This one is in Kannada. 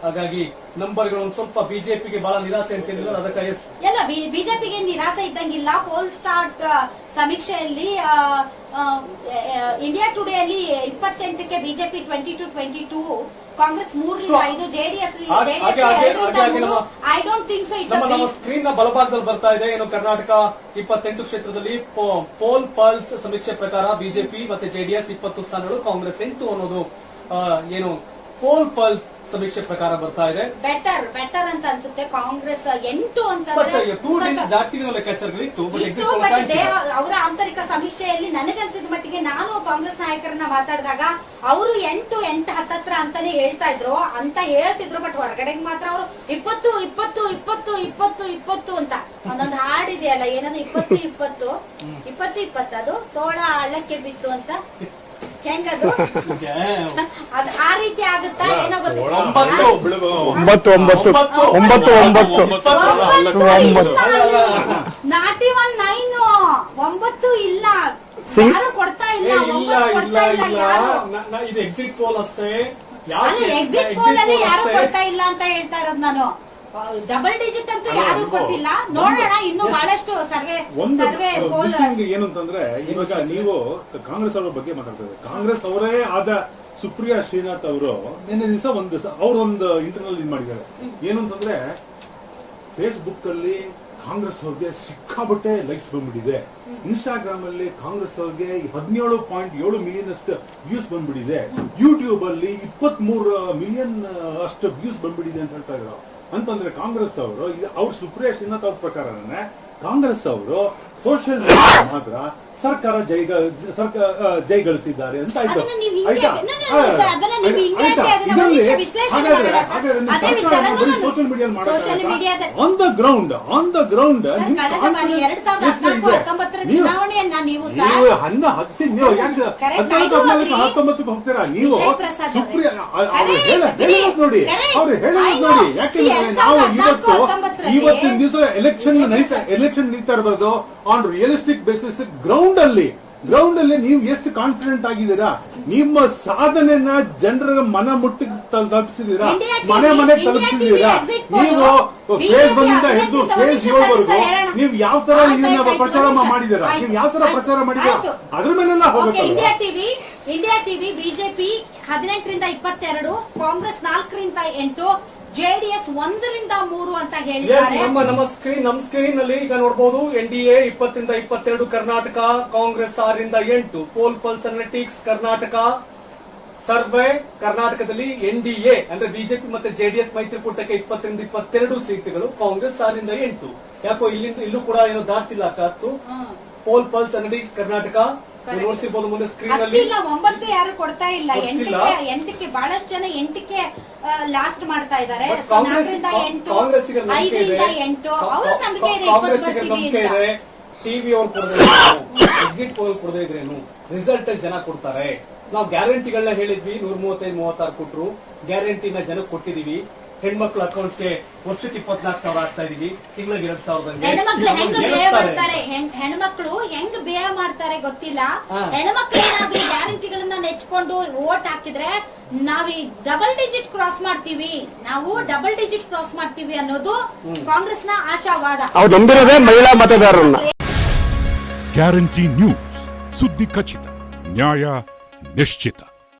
ಹಾಗಾಗಿ ನಂಬರ್ಗಳು ಒಂದ್ ಸ್ವಲ್ಪ ಬಿಜೆಪಿಗೆ ಬಹಳ ನಿರಾಸೆ ಅಂತೇನಿಲ್ಲ, ಅದಕ್ಕಾಗಿ ಎಲ್ಲ ಬಿಜೆಪಿಗೆ ನಿರಾಸೆ ಇದ್ದಂಗಿಲ್ಲ. ಪೋಲ್ ಸ್ಟಾರ್ಟ್ ಸಮೀಕ್ಷೆಯಲ್ಲಿ ಇಂಡಿಯಾ ಟುಡೇ ಅಲ್ಲಿ 28ಕ್ಕೆ BJP 22 Congress 3-5 JDS I don't think so. ನಮ್ಮ ಸ್ಕ್ರೀನ್ ನ ಬಲಭಾಗದಲ್ಲಿ ಬರ್ತಾ ಇದೆ ಏನು ಕರ್ನಾಟಕ 28 ಕ್ಷೇತ್ರದಲ್ಲಿ ಪೋಲ್ ಪಲ್ಸ್ ಸಮೀಕ್ಷೆ ಪ್ರಕಾರ ಬಿಜೆಪಿ ಮತ್ತೆ ಜೆಡಿಎಸ್ 20 ಸ್ಥಾನಗಳು, ಕಾಂಗ್ರೆಸ್ 8 ಅನ್ನೋದು ಏನು ಪೋಲ್ ಪಲ್ಸ್ ಸಮೀಕ್ಷೆ ಪ್ರಕಾರ ಬರ್ತಾ ಇದೆ. ಬೆಟರ್ ಅಂತ ಅನ್ಸುತ್ತೆ. ಕಾಂಗ್ರೆಸ್ 8 ಅಂತ ಲೆಕ್ಕಾಚಾರಗಳಿತ್ತು. ಅವರ ಆಂತರಿಕ ಸಮೀಕ್ಷೆಯಲ್ಲಿ ನನಗನ್ಸಿದ ಮಟ್ಟಿಗೆ ನಾನು ಕಾಂಗ್ರೆಸ್ ನಾಯಕರನ್ನ ಮಾತಾಡಿದಾಗ ಅವರು 8 ಹತ್ತತ್ರ ಅಂತಾನೆ ಹೇಳ್ತಾ ಇದ್ರು ಬಟ್ ಹೊರಗಡೆಗೆ ಮಾತ್ರ ಅವರು 20 ಅಂತ ಒಂದೊಂದು ಹಾಡಿದೆಯಲ್ಲ ಏನದು 20 ಅದು ತೋಳ ಹಳ್ಳಕ್ಕೆ ಬಿತ್ತು ಅಂತ. ಹೆಂಗದು ಆ ರೀತಿ ಆಗುತ್ತಾ ಏನೋ ಗೊತ್ತಿಲ್ಲ. 9 ಇಲ್ಲ, ಯಾರು ಕೊಡ್ತಾ ಇಲ್ಲ. ಇದು ಎಕ್ಸಿಟ್ ಪೋಲ್ ಅಷ್ಟೇ. ಎಕ್ಸಿಟ್ ಪೋಲ್ ಅಲ್ಲಿ ಯಾರು ಕೊಡ್ತಾ ಇಲ್ಲ ಅಂತ ಹೇಳ್ತಾ ಇರೋದು ನಾನು. ಡಬಲ್ ಡಿಜಿಟ್ ಅಂತೂ ಯಾರು ಕೊಟ್ಟಿಲ್ಲ. ನೋಡೋಣ ಇನ್ನು ಬಹಳಷ್ಟು ಸರ್ವೆ ಏನು ಅಂತಂದ್ರೆ, ಇವಾಗ ನೀವು ಕಾಂಗ್ರೆಸ್ ಅವರ ಬಗ್ಗೆ ಮಾತಾಡ್ತಾರೆ. ಕಾಂಗ್ರೆಸ್ ಅವರೇ ಆದ ಸುಪ್ರಿಯಾ ಶ್ರೀನಾಥ್ ಅವರು ನಿನ್ನೆ ದಿವಸ ಅವರೊಂದು ಇಂಟರ್ನಲ್ ಇದು ಮಾಡಿದ್ದಾರೆ. ಏನು ಅಂತಂದ್ರೆ, ಫೇಸ್ಬುಕ್ ಅಲ್ಲಿ ಕಾಂಗ್ರೆಸ್ ಅವ್ರಿಗೆ ಸಿಕ್ಕಾಬಟ್ಟೆ ಲೈಕ್ಸ್ ಬಂದ್ಬಿಟ್ಟಿದೆ. ಇನ್ಸ್ಟಾಗ್ರಾಮ್ ಅಲ್ಲಿ ಕಾಂಗ್ರೆಸ್ ಅವ್ರಿಗೆ 17.7 ಮಿಲಿಯನ್ ಅಷ್ಟು ವ್ಯೂಸ್ ಬಂದ್ಬಿಟ್ಟಿದೆ. ಯೂಟ್ಯೂಬ್ ಅಲ್ಲಿ 23 ಮಿಲಿಯನ್ ಅಷ್ಟು ವ್ಯೂಸ್ ಬಂದ್ಬಿಟ್ಟಿದೆ ಅಂತ ಹೇಳ್ತಾ ಇದ್ರು. ಅಂತಂದ್ರೆ ಕಾಂಗ್ರೆಸ್ ಅವರು ಅವ್ರ ಸುಪ್ರಿಯಾ ಶ್ರೀನಾಥ್ ಅವ್ರ ಪ್ರಕಾರನೇ ಕಾಂಗ್ರೆಸ್ ಅವರು ಸೋಷಿಯಲ್ ಮೀಡಿಯಾ ಮಾತ್ರ ಸರ್ಕಾರ ಜೈಗಳಿಸಿದ್ದಾರೆ ಅಂತ ಆಯ್ತು. Social media on the ground ನೀವು 19 ಹೋಗ್ತೀರಾ ನೀವು? ಸುಪ್ರಿಯಾ ನೋಡಿ, ಅವ್ರು ಹೇಳೋದು ನೋಡಿ. ಯಾಕೆಂದ್ರೆ ನಾವು ಇವತ್ತಿನ ದಿವಸ ಎಲೆಕ್ಷನ್ ನಿಂತಾ ಇರಬಹುದು ಆನ್ ರಿಯಲಿಸ್ಟಿಕ್ ಬೇಸಿಸ್. ಗ್ರೌಂಡ್ ಅಲ್ಲಿ ನೀವು ಎಷ್ಟು ಕಾನ್ಫಿಡೆಂಟ್ ಆಗಿದ್ದೀರಾ? ನಿಮ್ಮ ಸಾಧನೆನ ಜನರ ಮನ ಮುಟ್ಟಿಗೆ ತಲುಪಿಸಿದೀರಾ, ಮನೆ ತಲುಪಿಸಿದೀರಾ? ನೀವು ಫೇಸ್ 1 ಇಂದ ಹಿಡಿದು ಫೇಸ್ 7 ವರೆಗೂ ನೀವು ಯಾವ ತರ ಇದನ್ನ ಪ್ರಚಾರ ಮಾಡಿದೀರಾ? ನೀವು ಯಾವ ತರ ಪ್ರಚಾರ ಮಾಡಿದೀರಾ? ಅದ್ರ ಮೇಲೆಲ್ಲ ಹೋಗುತ್ತೆ. ಇಂಡಿಯಾ ಟಿವಿ ಬಿಜೆಪಿ 18ರಿಂದ 22, ಕಾಂಗ್ರೆಸ್ 4ರಿಂದ 8, ಜೆಡಿಎಸ್ 1ರಿಂದ 3 ಅಂತ ಹೇಳಿದ್ದಾರೆ. ನಮ್ಮ ಸ್ಕ್ರೀನ್ ನಲ್ಲಿ ಈಗ ನೋಡಬಹುದು. ಎನ್ಡಿಎ 20ರಿಂದ 22 ಕರ್ನಾಟಕ, ಕಾಂಗ್ರೆಸ್ 6ರಿಂದ 8. Poll pulse analytics Karnataka survey ಕರ್ನಾಟಕದಲ್ಲಿ ಎನ್ಡಿಎ ಅಂದ್ರೆ ಬಿಜೆಪಿ ಮತ್ತೆ ಜೆಡಿಎಸ್ ಮೈತ್ರಿಕೂಟಕ್ಕೆ 20ರಿಂದ 22 ಸೀಟುಗಳು, ಕಾಂಗ್ರೆಸ್ 6ರಿಂದ 8. ಯಾಕೋ ಇಲ್ಲೂ ಕೂಡ ಏನೋ ದಾಟಿಲ್ಲ ಕತ್ತು. ಪೋಲ್ ಪಲ್ಸ್ ಅನಾಲಿಟಿಕ್ಸ್ ಕರ್ನಾಟಕ ನೋಡ್ತಿರ್ಬೋದು ಮುಂದೆ ಸ್ಕ್ರೀನ್ ಅಲ್ಲಿ. 9 ಯಾರು ಕೊಡ್ತಾ ಇಲ್ಲ, 8ಕ್ಕೆ ಬಹಳಷ್ಟು ಜನ 8ಕ್ಕೆ ಲಾಸ್ಟ್ ಮಾಡ್ತಾ ಇದ್ದಾರೆ. 4ರಿಂದ 8, 5ರಿಂದ 8 ಅವ್ರ ನಂಬಿಕೆ ಇದೆ. ಟಿವಿ ಅವ್ರು ಕೊಡದೇ ಎಕ್ಸಿಟ್ ಪೋಲ್ ಕೊಡದೇ ಇದ್ರೇನು ರಿಸಲ್ಟ್ ಅಲ್ಲಿ ಜನ ಕೊಡ್ತಾರೆ. ನಾವು ಗ್ಯಾರಂಟಿಗಳನ್ನ ಹೇಳಿದ್ವಿ, 135-36 ಕೊಟ್ರು. ಗ್ಯಾರಂಟಿನ ಜನಕ್ಕೆ ಕೊಟ್ಟಿದೀವಿ. ಹೆಣ್ಮಕ್ಳ ಅಕೌಂಟ್ಗೆ ವರ್ಷಕ್ಕೆ 24,000 ಆಗ್ತಾ ಇದೀವಿ, ತಿಂಗಳಿಗೆ 2,000. ಹೆಣ್ಮಕ್ಳು ಹೆಂಗ್ ಬಿಹೇವ್ ಮಾಡ್ತಾರೆ ಗೊತ್ತಿಲ್ಲ. ಹೆಣ್ಮಕ್ಳು ಏನಾದ್ರೂ ಗ್ಯಾರಂಟಿಗಳನ್ನ ನೆಚ್ಕೊಂಡು ವೋಟ್ ಹಾಕಿದ್ರೆ ನಾವ್ ಡಬಲ್ ಡಿಜಿಟ್ ಕ್ರಾಸ್ ಮಾಡ್ತೀವಿ ಅನ್ನೋದು ಕಾಂಗ್ರೆಸ್ನ ಆಶಾವಾದ. ಮಹಿಳಾ ಮತದಾರರನ್ನ. ಗ್ಯಾರಂಟಿ ನ್ಯೂಸ್, ಸುದ್ದಿ ಖಚಿತ, ನ್ಯಾಯ ನಿಶ್ಚಿತ.